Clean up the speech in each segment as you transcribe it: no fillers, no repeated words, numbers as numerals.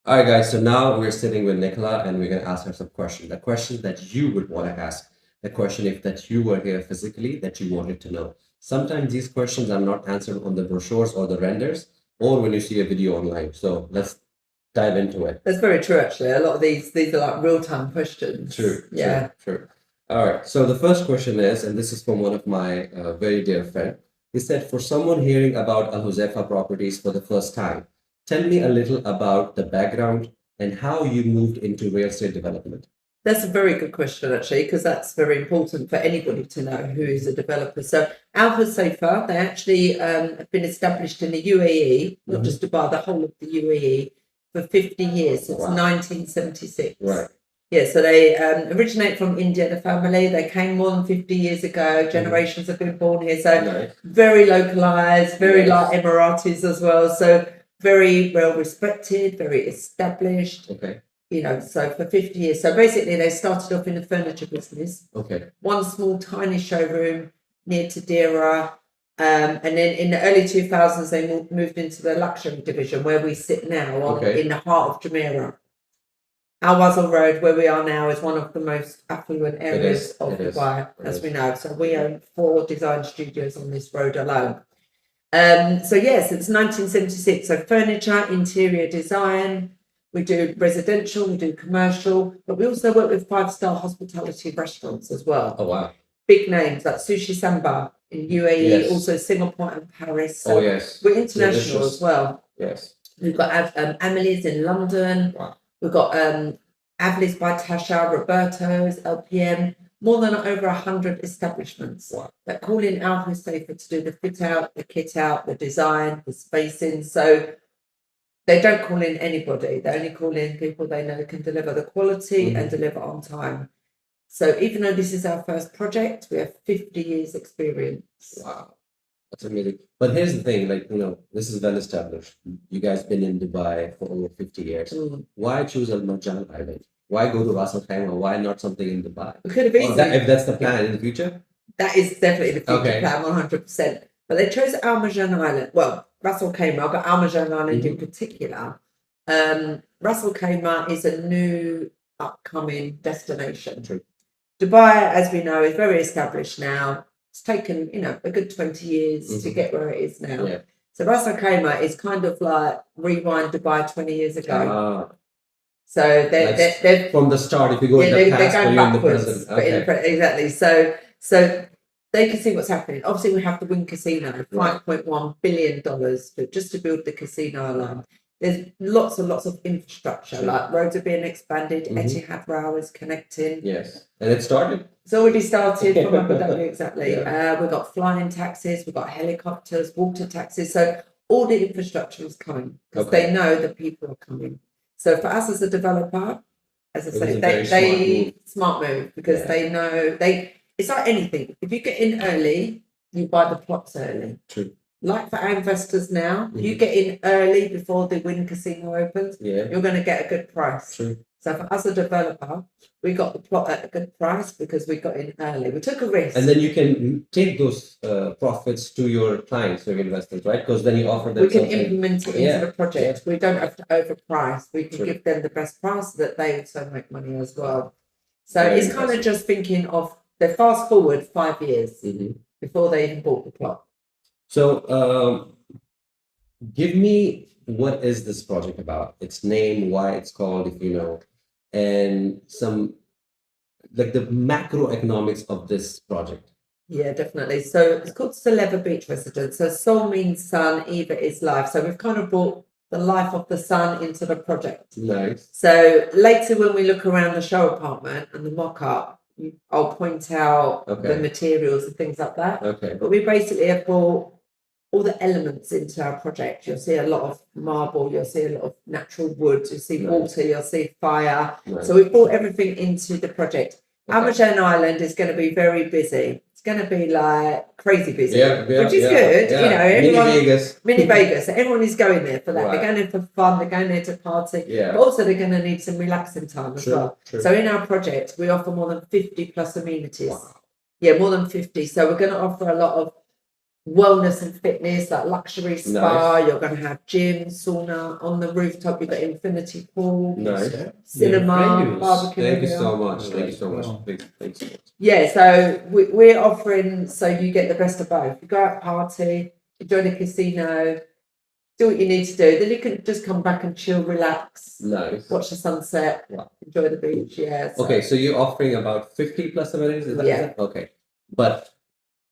All right, guys. So now we're sitting with Nicola, and we're going to ask her some questions. The questions that you would want to ask. The question if that you were here physically that you wanted to know. Sometimes these questions are not answered on the brochures or the renders, or when you see a video online. So let's dive into it. That's very true, actually. A lot of these are like real-time questions. True. Yeah. True. All right. So the first question is, and this is from one of my very dear friend. He said, for someone hearing about Al Huzaifa Properties for the first time, tell me a little about the background and how you moved into real estate development. That's a very good question, actually, because that's very important for anybody to know who is a developer. So Al Huzaifa, they actually have been established in the UAE, not just Dubai, the whole of the UAE, for 50 years, since 1976. Right. Yeah, so they originate from India, the family. They came more than 50 years ago. Generations have been born here. So very localized, very like Emiratis as well. So very well respected, very established. Okay. You know, so for 50 years. So basically they started off in the furniture business. Okay. One small tiny showroom near Tadira. And then in the early 2000s, they moved into the luxury division where we sit now in the heart of Jumeirah. Al Wasl Road, where we are now, is one of the most affluent areas of Dubai, as we know. So we own 4 design studios on this road alone. So yes, it's 1976. So furniture, interior design. We do residential, we do commercial, but we also work with 5-star hospitality restaurants as well. Oh wow! Big names like Sushi Samba in UAE, also Singapore and Paris. So we're international as well. Yes. We've got Amelie's in London. Wow. We've got Avli's by Tasha, Roberto's, LPM, more than over 100 establishments that call in Al Huzaifa to do the fit out, the kit out, the design, the spacing. So they don't call in anybody. They only call in people they know can deliver the quality and deliver on time. So even though this is our first project, we have 50 years experience. Wow. That's amazing. But here's the thing, like, you know, this is well established. You guys been in Dubai for over 50 years. Why choose Marjan Island? Why go to Ras Al Khaimah? Why not something in Dubai? We could have easily. If that's the plan in the future? That is definitely the future plan, 100%. But they chose AlMarjan Island. Well, Ras Al Khaimah, but AlMarjan Island in particular. Ras Al Khaimah is a new upcoming destination. True. Dubai, as we know, is very established now. It's taken, you know, a good 20 years to get where it is now. Yeah. So Ras Al Khaimah is kind of like rewind Dubai 20 years ago. So they're from the start. If you go in the past, they're going backwards. Okay. Exactly. So they can see what's happening. Obviously, we have the Wynn Casino, $5.1 billion just to build the casino alone. There's lots and lots of infrastructure, like roads are being expanded, Etihad Rail is connecting. Yes. And it started? It's already started from Abu Dhabi, exactly. We've got flying taxis, we've got helicopters, water taxis. So all the infrastructure is coming because they know that people are coming. So for us as a developer, as I say, they smart move because they know it's like anything. If you get in early, you buy the plots early. True. Like for our investors now, you get in early before the Wynn Casino opens, you're going to get a good price. True. So for us as a developer, we got the plot at a good price because we got in early. We took a risk. And then you can take those profits to your clients, your investors, right? Because then you offer them we can implement it into the project. We don't have to overprice. We can True. give them the best price so that they also make money as well. So it's kind of just thinking of, they fast forward 5 years before they even bought the plot. So give me, what is this project about? Its name, why it's called, if you know, and some, like the macroeconomics of this project. Yeah, definitely. So it's called Soléva Beach Residences. So Sol means sun, Eva is life. So we've kind of brought the life of the sun into the project. Nice. So later when we look around the show apartment and the mock-up, I'll point out the materials and things like that. Okay. But we basically have brought all the elements into our project. You'll see a lot of marble, you'll see a lot of natural wood, you'll see water, you'll see fire. So we brought everything into the project. AlMarjan Island is going to be very busy. It's going to be like crazy busy, which is good. You know, mini Vegas. Everyone is going there for that. They're going there for fun. They're going there to party. But also they're going to need some relaxing time as well. True. So in our project, we offer more than 50 plus amenities. Wow. Yeah, more than 50. So we're going to offer a lot of wellness and fitness, like luxury spa. Nice. You're going to have gym, sauna on the rooftop. You've got infinity pool, Nice. cinema, barbecue. Thank you area. so much. Thank you so much. Thanks so much. Yeah, so we're offering so you get the best of both. You go out party, enjoy the casino, do what you need to do. Then you can just come back and chill, relax, Nice. watch the sunset, Wow. enjoy the beach. Yeah. Okay, so you're offering about 50 plus amenities? Is that okay? But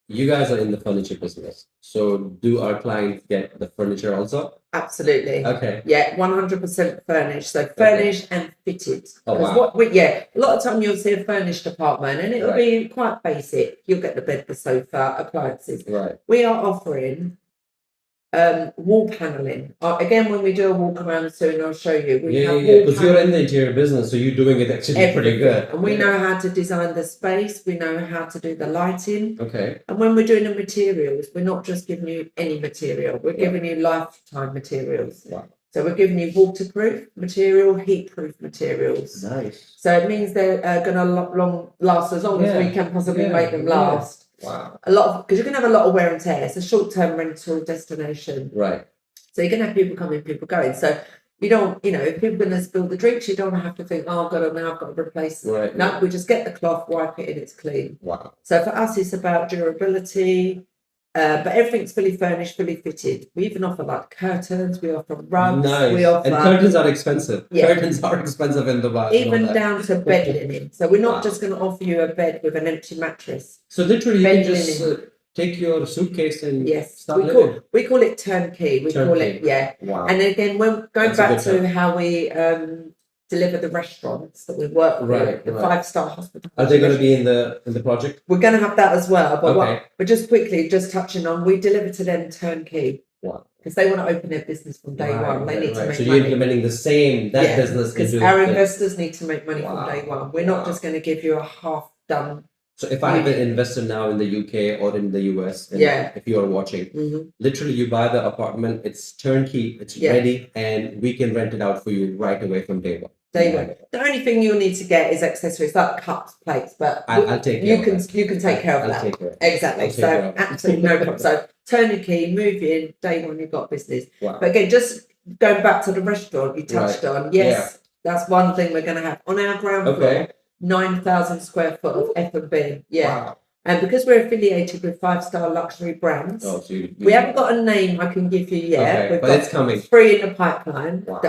you guys are in the furniture business. So do our clients get the furniture also? Absolutely. Okay. Yeah, 100% furnished. So furnished and fitted. Oh, wow. A lot of time you'll see a furnished apartment and it'll be quite basic. You'll get the bed, the sofa, appliances. Right. We are offering wall paneling. Again, when we do a walk around soon, I'll show you. Because you're in the interior business, so you're doing it actually pretty good. And we know how to design the space. We know how to do the lighting. Okay. And when we're doing the materials, we're not just giving you any material. We're giving you lifetime materials. Wow. So we're giving you waterproof material, heat-proof materials. Nice. So it means they're going to last as long as we can possibly make them last. Wow. Because you're going to have a lot of wear and tear. It's a short-term rental destination. Right. So you're going to have people coming, people going. So you don't, if people are going to spill the drinks, you don't have to think, oh, God, now I've got to replace it. Right. No, we just get the cloth, wipe it, and it's clean. Wow. So for us, it's about durability, but everything's fully furnished, fully fitted. We even offer like curtains, we offer rugs, we offer... And curtains are expensive. Yeah. Curtains are expensive in Dubai. Even down to bed linen. So we're not just going to offer you a bed with an empty mattress. So literally you can just take your suitcase and start living. We call it turnkey. Call it, Wow. And again, when going back to how we deliver the restaurants that we work with, the 5-star hospital. Are they going to be in the project? We're going to have that as well. But just quickly, just touching on, we deliver to them turnkey. Wow. Because they want to open their business from day one. They need to make money. So you're implementing that business. Because our investors need to make money from day one. We're not just going to give you a half-done. So if I have an investor now in the UK or in the US, if you are watching, literally you buy the apartment, it's turnkey, it's ready, and we can rent it out for you right away from day one. The only thing you'll need to get is accessories like cups, plates, but I'll take care of that. You can take care of that. Take care. Exactly. So absolutely no problem. So turn the key, move in, day one you've got business. Wow. But again, just going back to the restaurant you touched on, that's one thing we're going to have on our ground floor. 9,000 square foot of F&B. Wow. And because we're affiliated with 5-star luxury brands, we haven't got a name I can give you yet. We've got it's coming. 3 in the pipeline. Wow.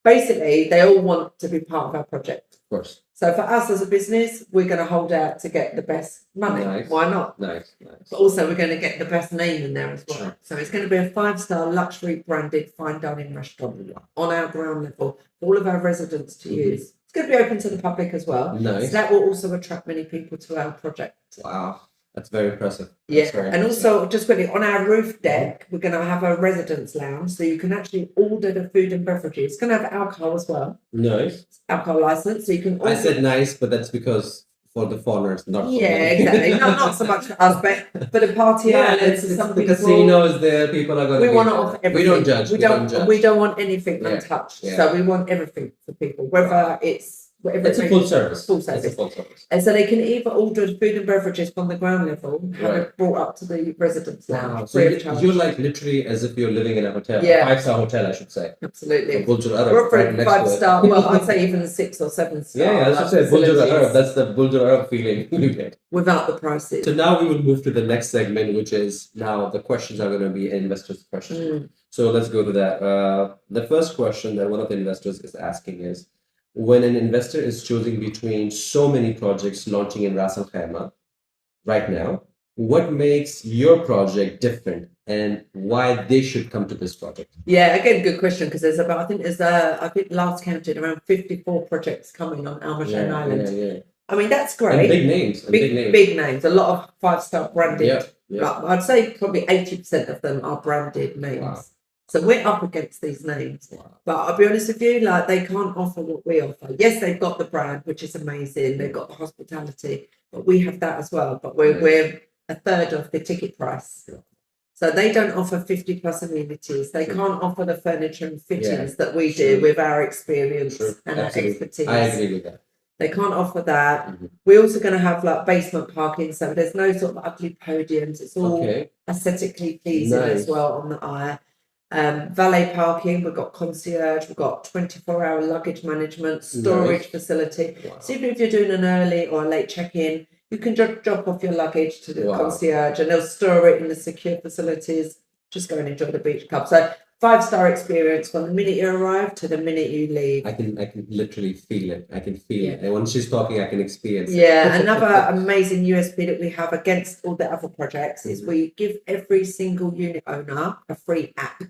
They all want to be part of our project. Of course. So for us as a business, we're going to hold out to get the best money. Nice. Why not? Nice. But also we're going to get the best name in there as well. Sure. So it's going to be a 5-star luxury branded fine dining restaurant on our ground level for all of our residents to use. It's going to be open to the public as well. Nice. So that will also attract many people to our project. Wow. That's very impressive. And also, just quickly, on our roof deck, we're going to have a residence lounge. So you can actually order the food and beverages. It's going to have alcohol as well. Nice. Alcohol license. So you can I said nice, but that's because for the foreigners, not for exactly. not so much for us, but for the party islands. The casino is there. People are going to We want to offer everything. We don't judge. We don't want anything untouched. So we want everything for people, whether it's a full service. It's a full service. And so they can either order food and beverages from the ground level, have it brought up to the residence lounge. So you're like literally as if you're living in a hotel, 5-star hotel, I should say. Absolutely. We're offering 5-star. Well, I'd say even 6 or 7 star. I should say Bulj Al Arab. That's the Bulj Al Arab feeling you get without the prices. So now we will move to the next segment, which is now the questions are going to be investors' questions. So let's go to that. The first question that one of the investors is asking is, when an investor is choosing between so many projects launching in Ras Al Khaimah right now, what makes your project different and why they should come to this project? Again, good question, because there's about, I think last counted around 54 projects coming on Marjan Island. I mean, that's great. And big names. Big names. A lot of 5-star branded. I'd say probably 80% of them are branded names. Wow. So we're up against these names. Wow. But I'll be honest with you, they can't offer what we offer. Yes, they've got the brand, which is amazing. They've got the hospitality, but we have that as well. But we're a third of the ticket price. Yeah. So they don't offer 50 plus amenities. They can't offer the furniture and fittings that we do with our experience and our expertise. I agree with that. They can't offer that. Mm-hmm. We're also going to have like basement parking, so there's no sort of ugly podiums. It's all Okay. aesthetically pleasing Nice. as well on the eye. Valet parking, we've got concierge, we've got 24-hour luggage management, storage facility. Wow. So even if you're doing an early or a late check-in, you can just drop off your luggage to the concierge and they'll store it in the secure facilities. Just go and enjoy the beach club. So 5-star experience from the minute you arrive to the minute you leave. I can literally feel it. I can feel it. And when she's talking, I can experience it. Yeah, another amazing USP that we have against all the other projects is we give every single unit owner a free app.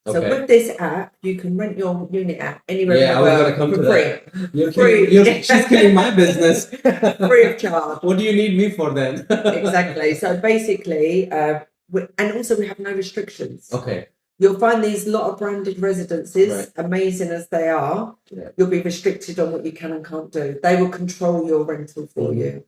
So with this app, you can rent your unit app anywhere in the world for free. Free. She's killing my business. Free of charge. What do you need me for then? Exactly. So basically, and also we have no restrictions. Okay. You'll find these lot of branded residences, amazing as they are, you'll be restricted on what you can and can't do. They will control your rental for you.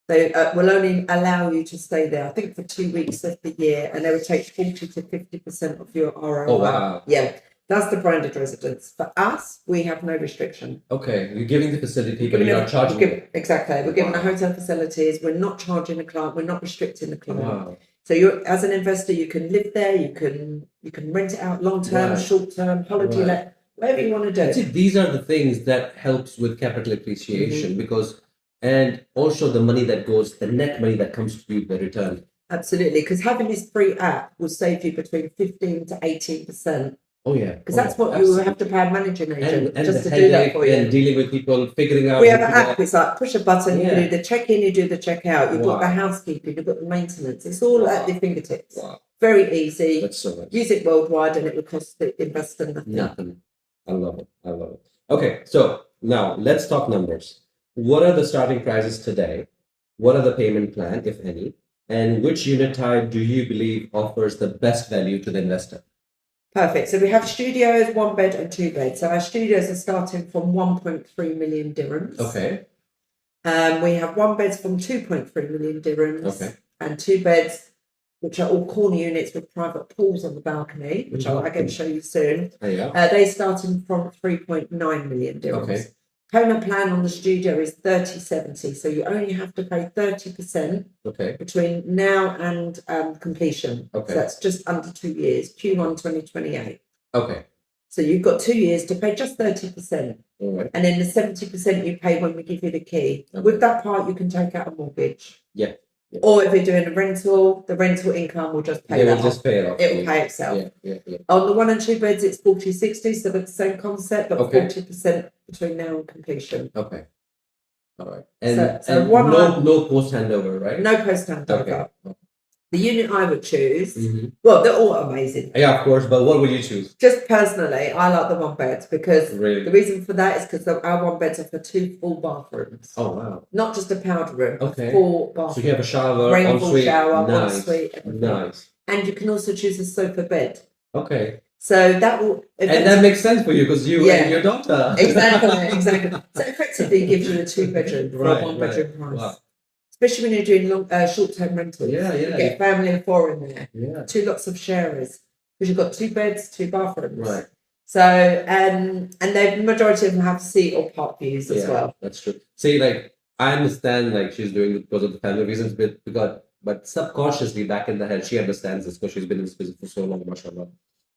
They will only allow you to stay there, I think, for 2 weeks of the year, and they will take 40 to 50% of your ROI. Oh, wow. Yeah, that's the branded residence. For us, we have no restriction. Okay, you're giving the facility, but you're not charging them. Exactly. We're giving the hotel facilities. We're not charging the client. We're not restricting the client. Wow. So you're, as an investor, you can live there. You can rent it out long term, short term, holiday let, whatever you want to do. See, these are the things that helps with capital appreciation because, and also the money that goes, the net money that comes to you, the return. Absolutely, because having this free app will save you between 15 to 18%. Oh yeah, because that's what you have to pay a managing agent and just to do that for you. And dealing with people, figuring out. We have an app. It's like push a button, you do the check-in, you do the check-out, you've got the Wow. housekeeping, you've got the maintenance. It's all at your fingertips. Wow. Very easy. That's so nice. Use it worldwide, and it will cost the investor nothing. I love it. I love it. Okay, so now let's talk numbers. What are the starting prices today? What are the payment plan, if any? And which unit type do you believe offers the best value to the investor? Perfect. So we have studios, 1 bed and 2 beds. So our studios are starting from 1.3 million dirhams. Okay. We have 1 beds from 2.3 million dirhams. Okay. And 2 beds, which are all corner units with private pools on the balcony, which I'll again show you soon. Oh, yeah. They starting from 3.9 million dirhams. Okay. Payment plan on the studio is 30/70. So you only have to pay 30% between now and completion. Okay. So that's just under 2 years, Q1 2028. Okay. So you've got 2 years to pay just 30%. All right. And then the 70% you pay when we give you the key. Okay. With that part, you can take out a mortgage. Yeah. Or if you're doing a rental, the rental income will just pay that off. Just pay it off. It will pay itself. Yeah. On the 1 and 2 beds, it's 40/60, so the same concept, but Okay. 40% between now and completion. Okay. All right. And, So no post handover, right? No post handover. Okay. The unit I would choose, well, they're all amazing. Yeah, of course, but what would you choose? Just personally, I like the 1 bed because Really? the reason for that is because our 1 beds are for 2 full bathrooms. Oh, wow. Not just a powder room, Okay. 4 bathrooms. So you have a shower, rainfall ensuite. shower, Nice. ensuite, everything. Nice. And you can also choose a sofa bed. Okay. So that will... And that makes sense for you because you and your daughter. Exactly. So effectively it gives you a 2-bedroom for a 1-bedroom price. Wow. Especially when you're doing short-term rentals. Yeah. You get a family of 4 in there. Yeah. 2 lots of sharers. Because you've got 2 beds, 2 bathrooms. Right. So, and the majority of them have seat or park views as well. That's true. See, like, I understand, like, she's doing it because of the family reasons, but subconsciously back in the head, she understands this because she's been in this business for so long, mashallah,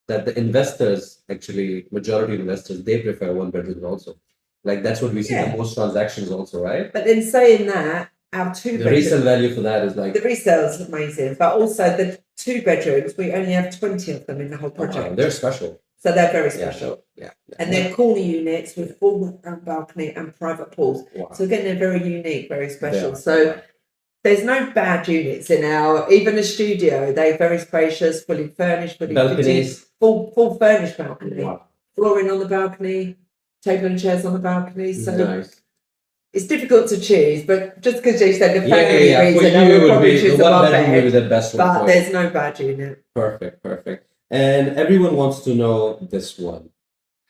that the investors, actually, majority investors, they prefer 1 bedroom also. Like, that's what we see in most transactions also, right? But then saying that, our 2 bedrooms... The resale value for that is like... The resale is amazing, but also the 2 bedrooms, we only have 20 of them in the whole project. Oh, wow. They're special. So they're very special. Yeah. And they're corner units with full balcony and private pools. Wow. So again, they're very unique, very special. So there's no bad units in even the studio. They're very spacious, fully furnished, fully fitted, full furnished balcony. Wow. Flooring on the balcony, table and chairs on the balcony. So nice. It's difficult to choose, but just because you said the family reason, I would probably choose the 1 bed. The best one. But there's no bad unit. Perfect. And everyone wants to know this one.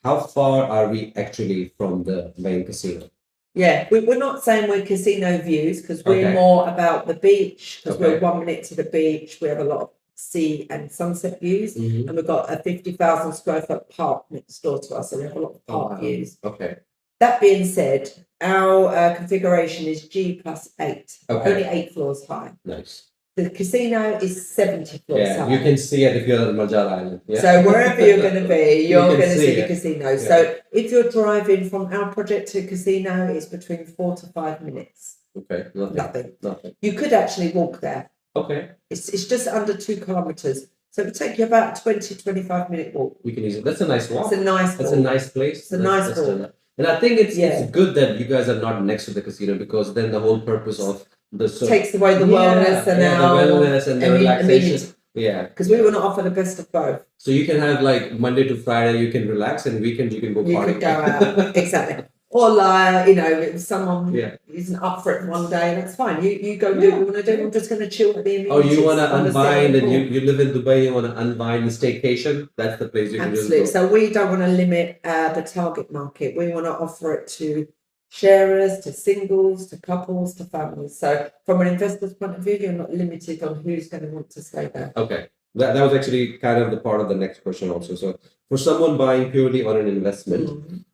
How far are we actually from the main casino? Yeah, we're not saying we're casino views because we're more about the beach because we're 1 minute to the beach. We have a lot of sea and sunset views and we've got a 50,000 square foot park next door to us. So we have a lot of park views. Okay. That being said, Our configuration is G+8, Okay. only 8 floors high. Nice. The casino is 70 floors high. You can see it if you're on Marjan Island. Yeah. So wherever you're going to be, you're can going to see see the it. casino. Yeah. So if you're driving from our project to casino, it's between 4 to 5 minutes. Okay. Nothing. You could actually walk there. Okay. It's just under 2 kilometers. So it would take you about 20-25 minute walk. We can use it. That's a nice walk. It's a nice That's walk. a nice place. It's a nice walk. And I think it's good that you guys are not next to the casino, because then the whole purpose of the takes away the wellness and the wellness and the relaxation. Yeah. Because we want to offer the best of both. So you can have like Monday to Friday, you can relax, and weekends you can go party. You could go out. Exactly. Or like, if someone isn't up for it one day, that's fine. You go do what you want to do. I'm just going to chill with the amenities. Oh, you want to unwind, and you live in Dubai, you want to unwind and staycation, that's the place you can Absolutely. just go. So we don't want to limit the target market. We want to offer it to sharers, to singles, to couples, to families. So from an investor's point of view, you're not limited on who's going to want to stay there. Okay. That was actually kind of the part of the next question also. So for someone buying purely on an investment,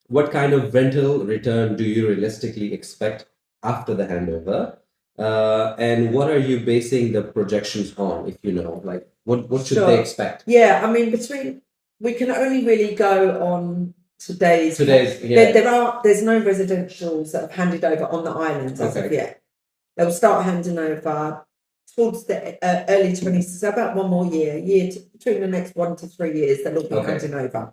what kind of rental return do you realistically expect after the handover? And what are you basing the projections on, if you know? Like, what should they expect? Yeah, I mean, we can only really go on today's. Yeah. There's no residentials that have handed over on the islands as of yet. They'll start handing over towards the early 20s, so about one more between the next 1 to 3 years, they'll all be handing over.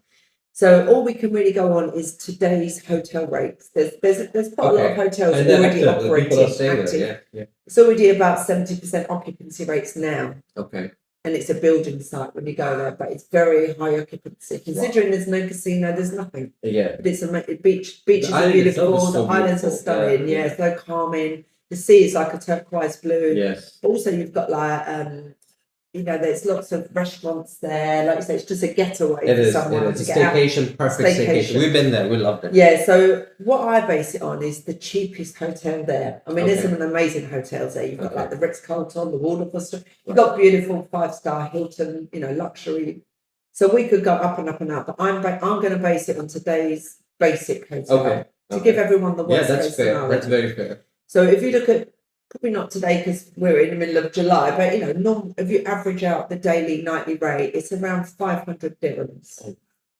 So all we can really go on is today's hotel rates. There's quite a lot of hotels already operating. It's already about 70% occupancy rates now. Okay. And it's a building site when you go there, but it's very high occupancy. Considering there's no casino, there's nothing. Yeah. But it's beaches are beautiful, the islands are stunning, it's so calming. The sea is like a turquoise blue. Yes. Also, you've got like there's lots of restaurants there. Like you say, it's just a getaway for someone. It's a staycation, perfect staycation. We've been there. We loved it. Yeah. So what I base it on is the cheapest hotel there. I mean, there's some amazing hotels there. You've got like the Ritz-Carlton, the Waldorf. You've got beautiful 5-star Hilton, luxury. So we could go up and up and up. But I'm going to base it on today's basic hotel to give everyone the worst case scenario. That's very fair. So if you look at, probably not today because we're in the middle of July, but if you average out the daily, nightly rate, it's around 500 dirhams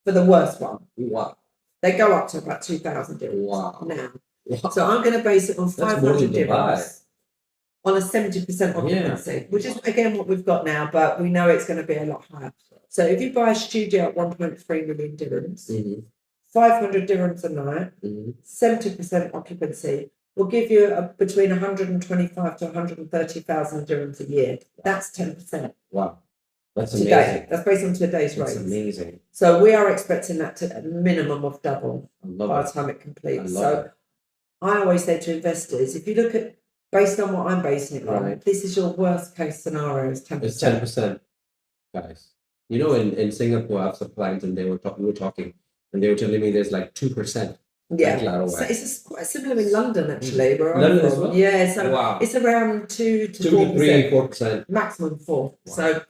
for the worst one. Wow. They go up to about 2,000 dirhams now. Wow. So I'm going to base it on 500 dirhams on a 70% occupancy, which is again what we've got now, but we know it's going to be a lot higher. So if you buy a studio at 1.3 million dirhams, 500 dirhams a night, 70% occupancy, will give you between 125 to 130,000 dirhams a year. That's 10%. Wow. That's amazing. Today. That's based on today's rates. That's amazing. So we are expecting that to a minimum of double by the time it completes. So I always say to investors, if you look at, based on what I'm basing it on, this is your worst case scenario is 10%. It's 10%. Guys, in Singapore, I have some clients and we were talking, and they were telling me there's like 2%. Yeah, so it's quite similar in London actually. Where London I'm from. Well? Yeah, so it's around 2 to 4%, maximum 4. Wow. So,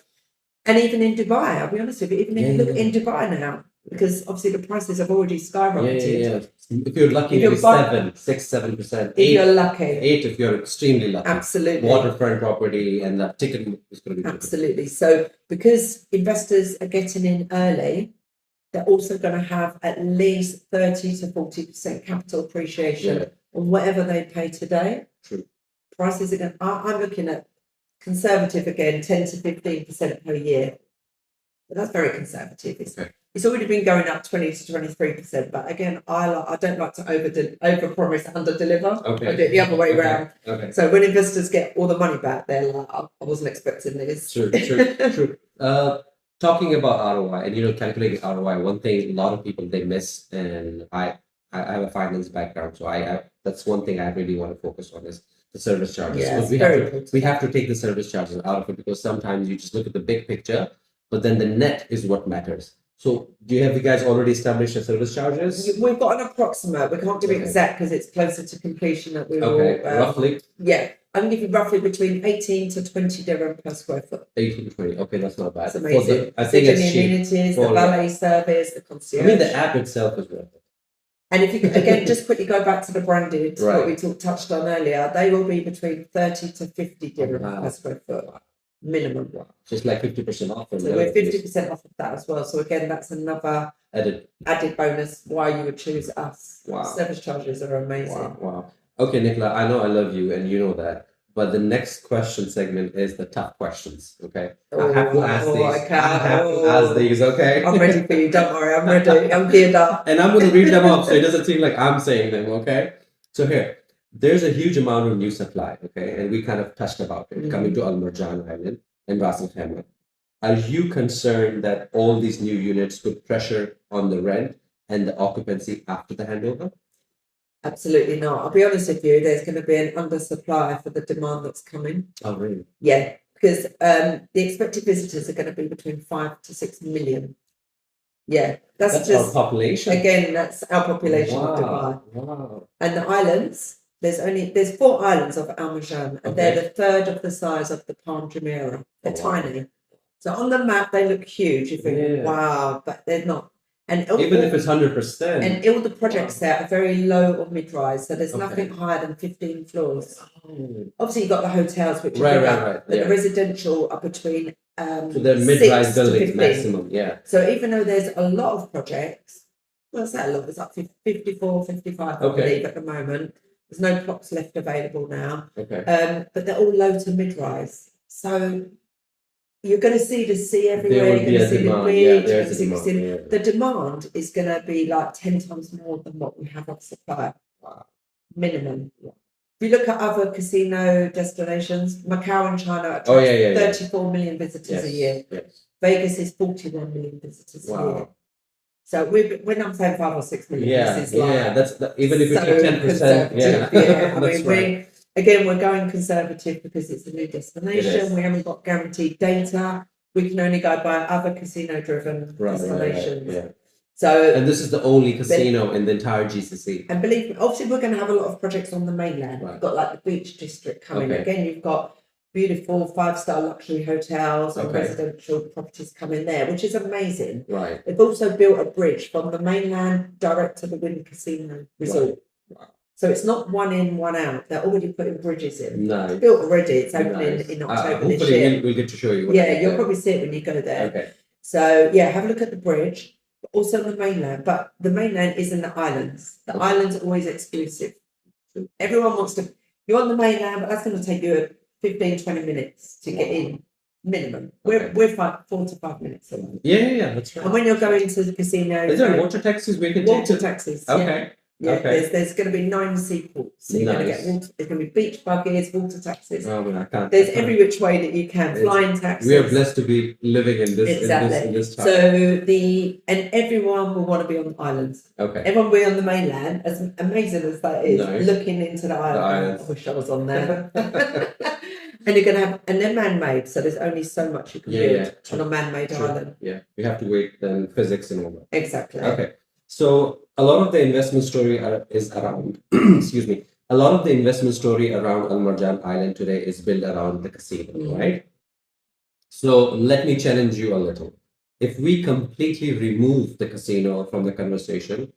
and even in Dubai, I'll be honest with you, even if you look in Dubai now, because obviously the prices have already skyrocketed. If you're lucky, maybe 7%, 6-7%. 8, if you're lucky. 8 if you're extremely lucky. Absolutely. Waterfront property, and the ticket is going to be absolutely. So because investors are getting in early, they're also going to have at least 30 to 40% capital appreciation on whatever they pay today. True. Prices are going. I'm looking at conservative again, 10 to 15% per year. But that's very conservative. It's already been going up 20 to 23%. But again, I don't like to over promise, under deliver. I do it the other way around. So when investors get all the money back, they're like, I wasn't expecting this. True. Talking about ROI and calculating ROI, one thing a lot of people they miss, and I have a finance background, so I that's one thing I really want to focus on is the service charges. We have to take the service charges out of it, because sometimes you just look at the big picture, but then the net is what matters. So do you guys already established your service charges? We've got an approximate. We can't do exact because it's closer to completion that we will. Roughly? Yeah. I'm going to give you roughly between 18 to 20 dirham per square foot. 18 to 20. Okay, that's not bad. That's amazing. I think it's cheap. Amenities, the valet service, the concierge. I mean, the app itself is worth it. And if you again just quickly go back to the branded, Right. what we touched on earlier, they will be between 30 to 50 dirham Wow. per square foot minimum. Just like 50% off. So we're 50% off of that as well. So again, that's another added bonus why you would choose us. Wow. Service charges are amazing. Wow. Okay, Nicola, I know I love you and you know that. But the next question segment is the tough questions. Okay. I have to ask these. Okay. I have to ask these, okay? I'm ready for you, don't worry, I'm ready. I'm geared up. And I'm gonna read them up so it doesn't seem like I'm saying them, okay? So here, there's a huge amount of new supply, okay? And we kind of touched about it, coming to AlMarjan Island and Ras Al Khaimah. Are you concerned that all these new units put pressure on the rent and the occupancy after the handover? Absolutely not. I'll be honest with you, there's going to be an undersupply for the demand that's coming. Oh, really? Yeah, because the expected visitors are going to be between 5 to 6 million. Yeah, that's just our population. Again, that's our population of Dubai. Wow. And the islands, there's 4 islands of AlMarjan, and they're the third of the size of the Palm Jumeirah. They're tiny. So on the map, they look huge. You think, wow, but they're not. And even if it's 100%. And all the projects there are very low or mid-rise, so there's nothing higher than 15 floors. Oh. Obviously, you've got the hotels, which are bigger, but the residential are between so they're mid-rise buildings maximum, yeah. So even though there's a lot of projects, what's that a lot? There's up to 54, 55, I believe, at the moment. There's no plots left available now. Okay. But they're all low to mid-rise. So you're going to see the sea everywhere. You're going to see the beach. The demand is going to be like 10 times more than what we have of supply. Wow. Minimum. Yeah. If you look at other casino destinations, Macau and China attract 34 million visitors a year. Yes. Vegas is 41 million visitors a year. So when I'm saying 5 or 6 million, this is like that's even if it's 10%. Yeah, I mean, again, we're going conservative because it's a new destination. We haven't got guaranteed data. We can only go by other casino-driven destinations. Right. Yeah. So, and this is the only casino in the entire GCC. And believe me, obviously, we're going to have a lot of projects on the mainland. We've got like the beach district coming. Again, you've got beautiful 5-star luxury hotels and residential properties coming there, which is amazing. Right. They've also built a bridge from the mainland direct to the Wynn Casino Resort. Wow. So it's not one in, one out. They're already putting bridges in. Nice. It's built already. It's opening in October this year. Hopefully we'll get to show you. You'll probably see it when you go there. Okay. So have a look at the bridge, but also the mainland. But the mainland is in the islands. The islands are always exclusive. Everyone wants to. You're on the mainland, but that's going to take you 15, 20 minutes to get in. Minimum. We're 4 to 5 minutes away. Yeah, that's right. And when you're going to the casino, is there water taxis we can take? Water taxis. Okay. Yeah, there's going to be 9 seaports. So you're going to get water. There's going to be beach buggies, water taxis. I can't. There's every which way that you can. Flying taxis. We are blessed to be living in this. Exactly. In this time. So everyone will want to be on the islands. Okay. Everyone will be on the mainland. As amazing as that is, looking into the island. I wish I was on there. And you're going to have, and they're man-made, so there's only so much you can build on a man-made island. Yeah, we have to wait then physics and all that. Exactly. Okay. So a lot of the investment story is around, excuse me, a lot of the investment story around AlMarjan Island today is built around the casino, right? So let me challenge you a little. If we completely remove the casino from the conversation,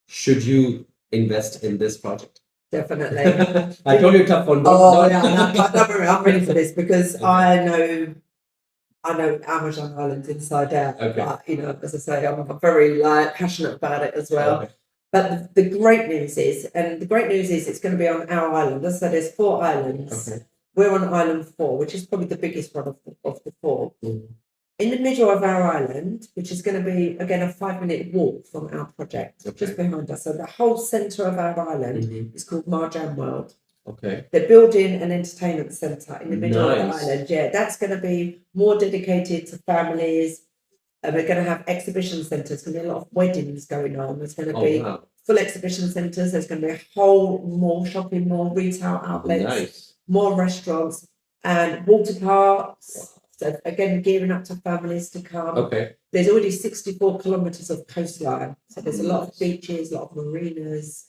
should you invest in this project? Definitely. I told you tough one. I'm ready for this because I know AlMarjan Island inside out. But, as I say, I'm very passionate about it as well. But the great news is it's going to be on our island. As I said, there's 4 islands. We're on island 4, which is probably the biggest one of the 4. In the middle of our island, which is going to be, again, a 5-minute walk from our project, just behind us. So the whole centre of our island is called Marjan World. Okay. They're building an entertainment centre in the middle of the island. Yeah, that's going to be more dedicated to families. We're going to have exhibition centres. There's going to be a lot of weddings going on. There's going to be full exhibition centres. There's going to be a whole mall, shopping mall, retail outlets, more restaurants, and water parks. So again, gearing up to families to come. Okay. There's already 64 kilometres of coastline. So there's a lot of beaches, a lot of marinas.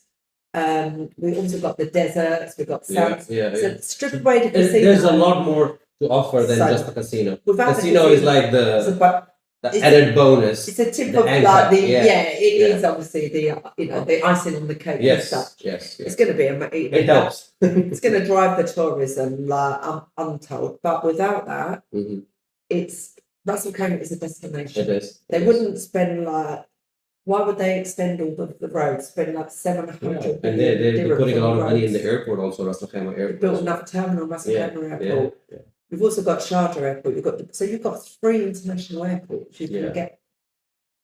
We also got the deserts. We've got sands. So strip away the casino. There's a lot more to offer than just the casino. Casino is like the added bonus. It's a tip the of anchor, like the yeah. it is obviously the the icing on the cake and Yes, stuff. yes, It's going to be it helps. it's going to drive the tourism like untold. But without that, it's Ras Al Khaimah is a destination. It is. They wouldn't spend like. Why would they extend all the roads? Spend like 700 and they're putting a lot of money in the airport also, Ras Al Khaimah Airport. They built another terminal, Ras Al Khaimah Airport. Yeah. We've also got Sharjah Airport. You've got 3 international airports. You can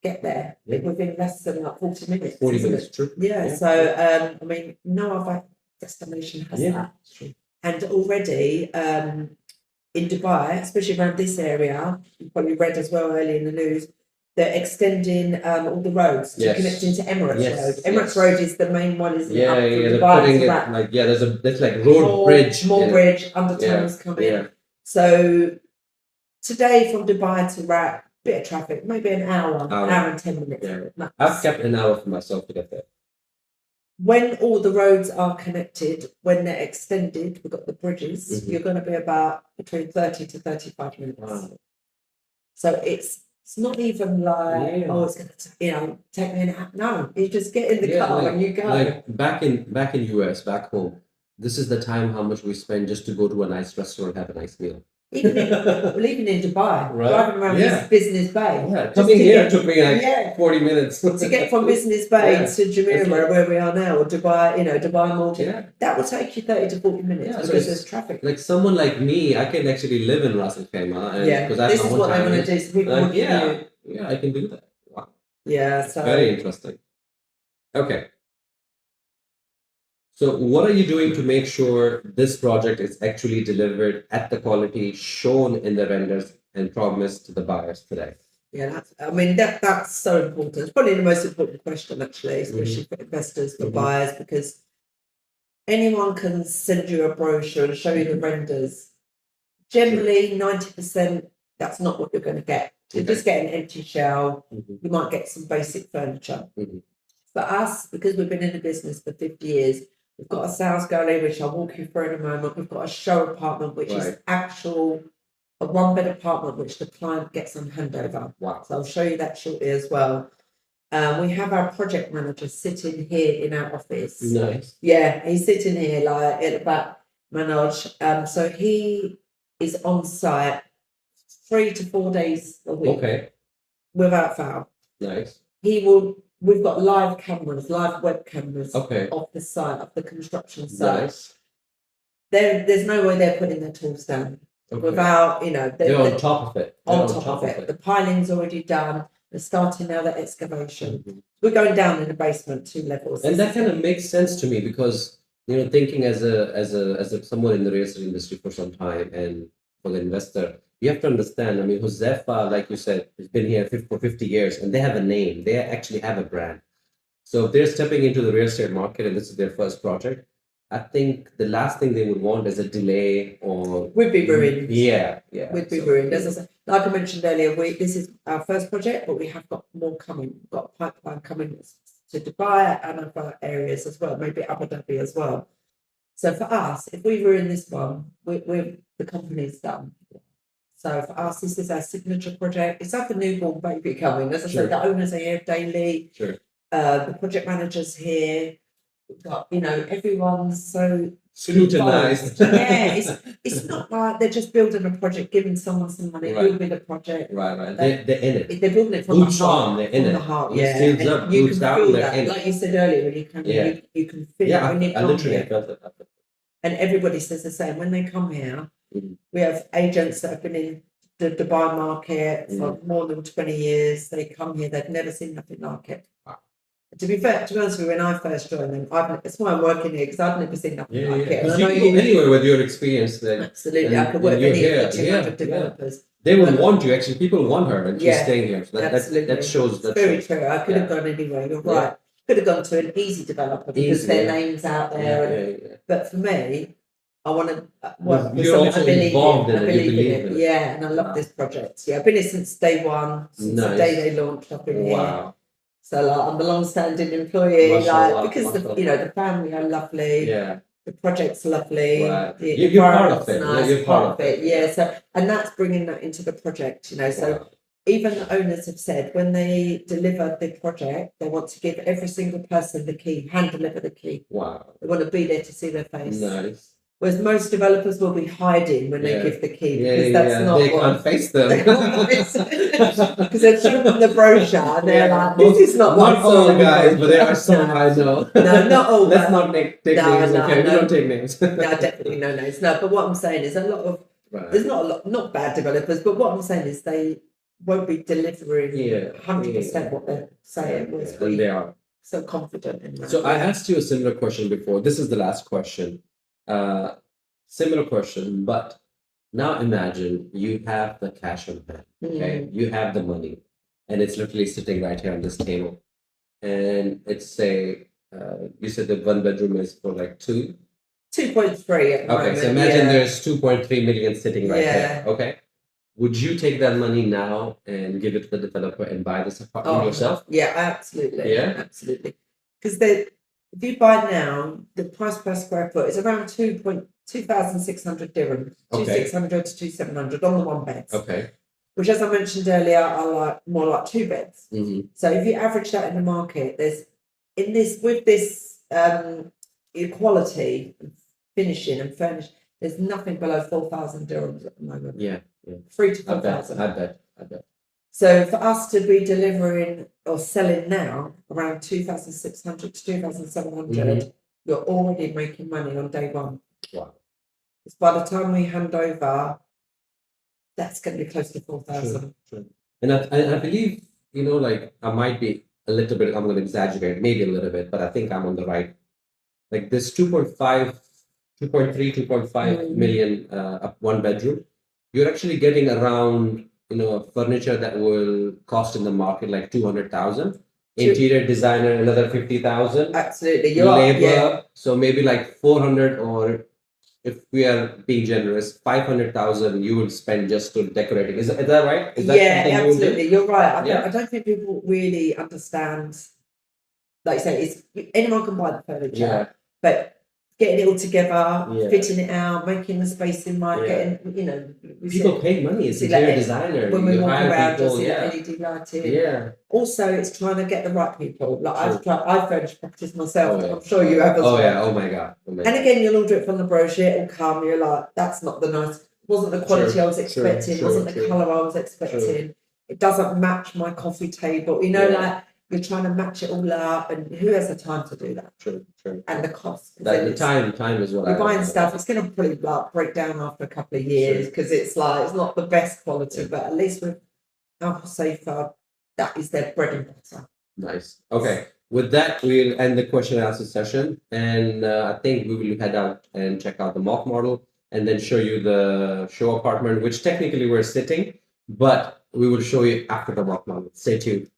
get there within less than like 40 minutes. 40 minutes, true. Yeah. So I mean, no other destination has that. True. And already in Dubai, especially around this area, you probably read as well early in the news. They're extending all the roads to connect into Emirates Road. Emirates Road is the main one, isn't it? They're putting it like there's like road bridge. More bridge, undertones coming. Yeah. So today from Dubai to Rat, bit of traffic, maybe an hour and 10 minutes. Yeah. I've kept an hour for myself to get there. When all the roads are connected, when they're extended, we've got the bridges, you're going to be about between 30 to 35 minutes. Wow. So it's not even like, it's going to take me an hour. No, you just get in the car and you go. Like back in US, back home, this is the time how much we spend just to go to a nice restaurant and have a nice meal. Even in Dubai, driving around Business Bay. Yeah, coming here took me like 40 minutes. To get from Business Bay to Jumeirah, where we are now, or Dubai, Dubai Mall, that will take you 30 to 40 minutes because there's traffic. Like someone like me, I can actually live in Ras Al Khaimah. This is what I'm going to do. So people want I can do that. Wow. Yeah, so very interesting. Okay. So what are you doing to make sure this project is actually delivered at the quality shown in the renders and promised to the buyers today? Yeah, that's so important. It's probably the most important question, actually, especially for investors, for buyers, because anyone can send you a brochure and show you the renders. Generally, 90%, that's not what you're going to get. You just get an empty shell. You might get some basic furniture. For us, because we've been in the business for 50 years, we've got a sales gallery, which I'll walk you through in a moment. We've got a show apartment, which is a one-bed apartment, which the client gets on handover. Wow. So I'll show you that shortly as well. We have our project manager sitting here in our office. Nice. Yeah, he's sitting here like at the back, Manoj. So he is on site 3 to 4 days a week. Okay. Without fail. Nice. We've got live web cameras off the site, of the construction site. Nice. There's no way they're putting their tools down without, they're on top of it. On top of it. The piling's already done. They're starting now the excavation. We're going down in the basement 2 levels. And that kind of makes sense to me because, thinking as someone in the real estate industry for some time and for the investor, you have to understand, Huzaifa, like you said, has been here for 50 years and they have a name. They actually have a brand. So if they're stepping into the real estate market and this is their first project, I think the last thing they would want is a delay or... We'd be ruined. Yeah. We'd be ruined. As I said, like I mentioned earlier, this is our first project, but we have got more coming. We've got a pipeline coming to Dubai and other areas as well, maybe Abu Dhabi as well. So for us, if we ruin this one, the company's done. So for us, this is our signature project. It's like a newborn baby coming. As I said, the owners are here daily. The project manager's here. We've got, everyone's so scrutinized. It's not like they're just building a project, giving someone some money, building a project. Right. They're in it. They're building it from boots the heart. on, they're in it. The heart, Sleeves up, you boots can down, feel they're that. in Like you said earlier, when you come here, you can feel it when you come here. Felt it. And everybody says the same. When they come here, we have agents that have been in the Dubai market for more than 20 years. They come here, they've never seen nothing like it. To be honest with you, when I first joined them, it's why I'm working here, because I've never seen nothing like it. Because you can go anywhere with your experience. Absolutely, I could work with any of the 200 developers. They will want you, actually. People want her, and she's staying here. So that shows. That's very true. I could have gone anywhere, you're right. Could have gone to an easy developer because their name's out there. But for me, I want to work with someone I believe in. Yeah, and I love this project. Yeah, I've been here since day one, since the day they launched. I've been here. So I'm a long-standing employee, because the family are lovely. Yeah. The project's lovely. Right. You're part of it. Nice, you're part of it. Yeah. So, and that's bringing that into the project. So even the owners have said when they deliver the project, they want to give every single person the key, hand deliver the key. Wow. They want to be there to see their face. Nice. Whereas most developers will be hiding when they give the key because that's not they can't face them. Because they're showing them the brochure and they're like, this is not all guys, but there are some I know. No, not all. Let's not take names. Okay, we don't take names. No, definitely no names. No, but what I'm saying is a lot of there's not a lot, not bad developers, but what I'm saying is they won't be delivering 100% what they're saying. And they are so confident in that. So I asked you a similar question before. This is the last question. Similar question, but now imagine you have the cash on hand. Okay, you have the money, and it's literally sitting right here on this table, and it's say you said the 1 bedroom is for like 2. 2.3 at the moment. So imagine there's 2.3 million sitting right there. Okay. Would you take that money now and give it to the developer and buy this apartment yourself? Yeah, absolutely. Yeah, absolutely. Because if you buy now, the price per square foot is around 2,600 dirhams, 2,600 to 2,700 on the 1 beds. Okay. Which, as I mentioned earlier, are like more like 2 beds. So if you average that in the market, there's with this equality, finishing and furnish, there's nothing below 4,000 dirhams at the moment. Yeah. 3 to 4,000. I bet. So for us to be delivering or selling now around 2,600 to 2,700, you're already making money on day one. Wow. Because by the time we hand over, that's going to be close to 4,000. True. And I believe, like I might be a little bit, I'm going to exaggerate, maybe a little bit, but I think I'm on the right. Like this 2.5 million 1 bedroom, you're actually getting around furniture that will cost in the market like 200,000, interior designer another 50,000, absolutely, labor, so maybe like 400, or if we are being generous, 500,000 you will spend just to decorating. Is that right? Is that absolutely, you're right. I don't think people really understand, like you say, anyone can buy the furniture, but getting it all together, fitting it out, making the spacing right, getting, people pay money. It's interior designer. When we walk around, people, just LED lighting. Yeah. Also, it's trying to get the right people. Like I've furnished properties myself. I'm sure you have as well. Oh my god. And again, you'll order it from the brochure. It'll come. You're like, that's not the nice. Wasn't the quality I was expecting. Wasn't the colour I was expecting. It doesn't match my coffee table. Like. You're trying to match it all up, and who has the time to do that? True. And the cost. The time is what you're buying stuff. It's going to probably break down after a couple of years because it's not the best quality, but at least with Al Huzaifa, that is their bread and butter. Nice. Okay. With that, we'll end the question and answer session, and I think we will head out and check out the mock model, and then show you the show apartment, which technically we're sitting, but we will show you after the mock model. Stay tuned.